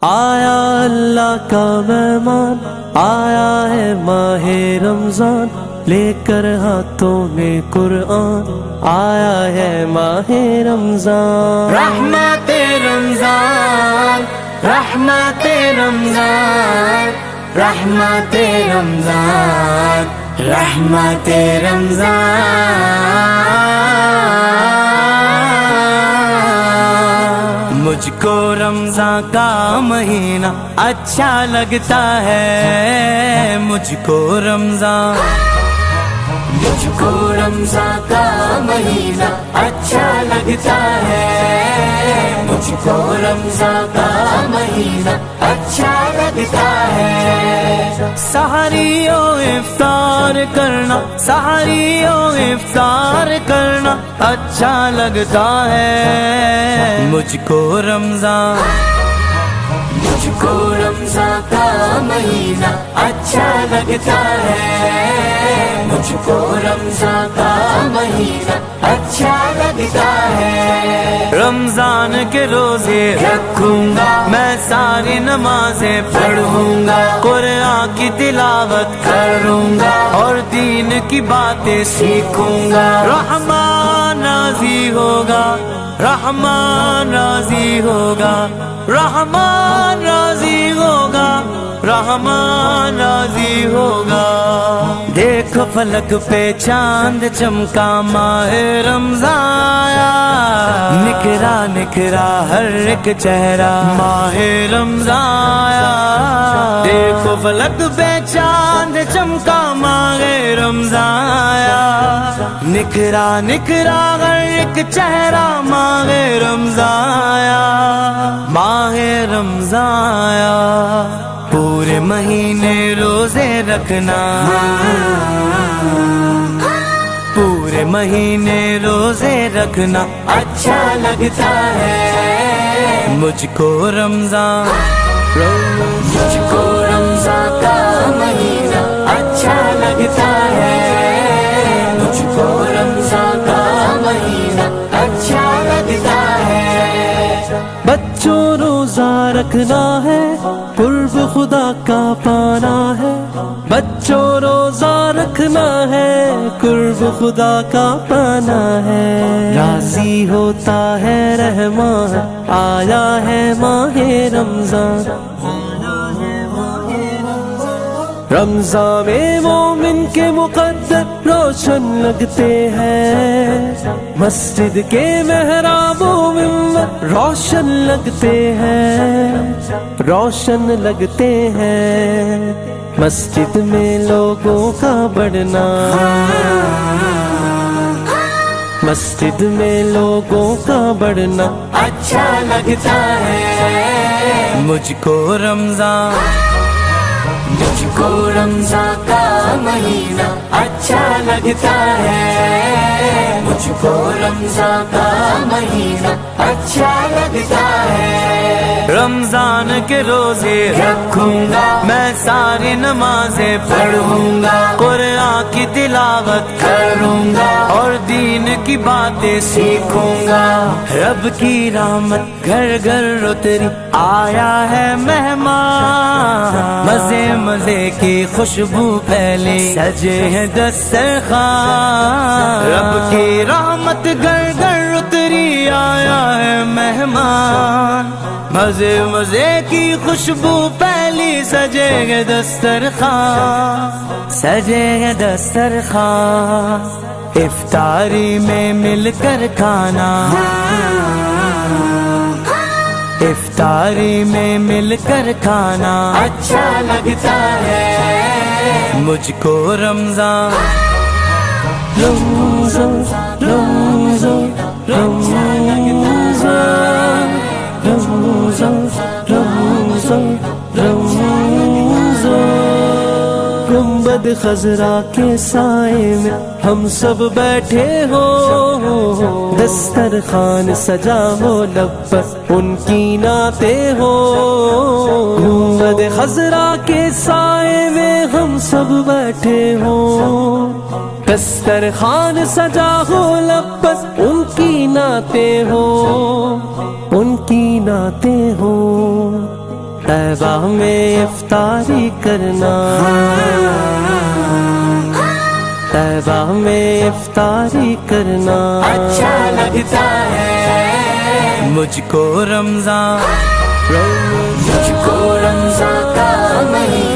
آیا اللہ کا مہمان، آیا ہے ماہ رمضان، لے کر ہاتھوں میں قرآن، آیا ہے ماہ رمضان۔ رحمت رمضان، رحمت رمضان، رحمت رمضان، رحمت رمضان۔ مجھ کو رمضان کا مہینہ اچھا لگتا ہے، مجھ کو رمضان کا مہینہ اچھا لگتا ہے، مجھ کو رمضان کا مہینہ اچھا لگتا ہے۔ سحریوں افطار کرنا، سحریوں افطار کرنا اچھا لگتا ہے، مجھ کو رمضان کا مہینہ اچھا لگتا ہے، مجھ کو رمضان کا مہینہ اچھا لگتا ہے۔ رمضان کے روزے رکھوں گا، میں ساری نمازیں پڑھوں گا، قرآن کی تلاوت کروں گا اور دین کی باتیں سیکھوں گا۔ رحمان راضی ہوگا، رحمان راضی ہوگا، رحمان راضی ہوگا، رحمان راضی ہوگا۔ دیکھو فلک پہ چاند چمکا، ماہ رمضان آیا، نکھرا نکھرا ہر ایک چہرہ، ماہ رمضان آیا۔ دیکھو فلک پہ چاند چمکا، ماہ رمضان آیا، نکھرا نکھرا ہر ایک چہرہ، ماہ رمضان آیا، ماہ رمضان آیا۔ پورے مہینے روزے رکھنا، پورے مہینے روزے رکھنا اچھا لگتا ہے، مجھ کو رمضان کا مہینہ اچھا لگتا ہے، مجھ کو رمضان کا مہینہ اچھا لگتا ہے۔ بچوں روزہ رکھنا ہے، قرب خدا کا پانا ہے، بچوں روزہ رکھنا ہے، قرب خدا کا پانا ہے۔ راضی ہوتا ہے رحمان، آیا ہے ماہ رمضان، رمضان میں مومن کے مقدر روشن لگتے ہیں، مسجد کے محرابوں میں روشن لگتے ہیں، روشن لگتے ہیں۔ مسجد میں لوگوں کا بڑھنا، مسجد میں لوگوں کا بڑھنا اچھا لگتا ہے، مجھ کو رمضان کا مہینہ اچھا لگتا ہے، مجھ کو رمضان کا مہینہ اچھا لگتا ہے۔ رمضان کے روزے رکھوں گا، میں ساری نمازیں پڑھوں گا، قرآن کی تلاوت کروں گا اور دین کی باتیں سیکھوں گا۔ رب کی رحمت گھر گھر اتری، آیا ہے مہمان، مزے مزے کی خوشبو پھیلی، سجے ہیں دسترخوان۔ رب کی رحمت گھر گھر اتری، آیا ہے مہمان، مزے مزے کی خوشبو پھیلی، سجے ہیں دسترخوان، سجے ہیں دسترخوان۔ افطاری میں مل کر کھانا، افطاری میں مل کر کھانا اچھا لگتا ہے، مجھ کو رمضان رمضان رمضان رمضان رمضان رمضان رمضان۔ گنبد خضرا کے سائے میں ہم سب بیٹھے ہو، دسترخوان سجا ہو، لب پر ان کی نعتیں ہو۔ گنبد خضرا کے سائے میں ہم سب بیٹھے ہو، دسترخوان سجا ہو، لب پر ان کی نعتیں ہو، ان کی نعتیں ہو۔ طیبہ میں افطاری کرنا، طیبہ میں افطاری کرنا اچھا لگتا ہے مجھ کو رمضان، مجھ کو رمضان کا مہینہ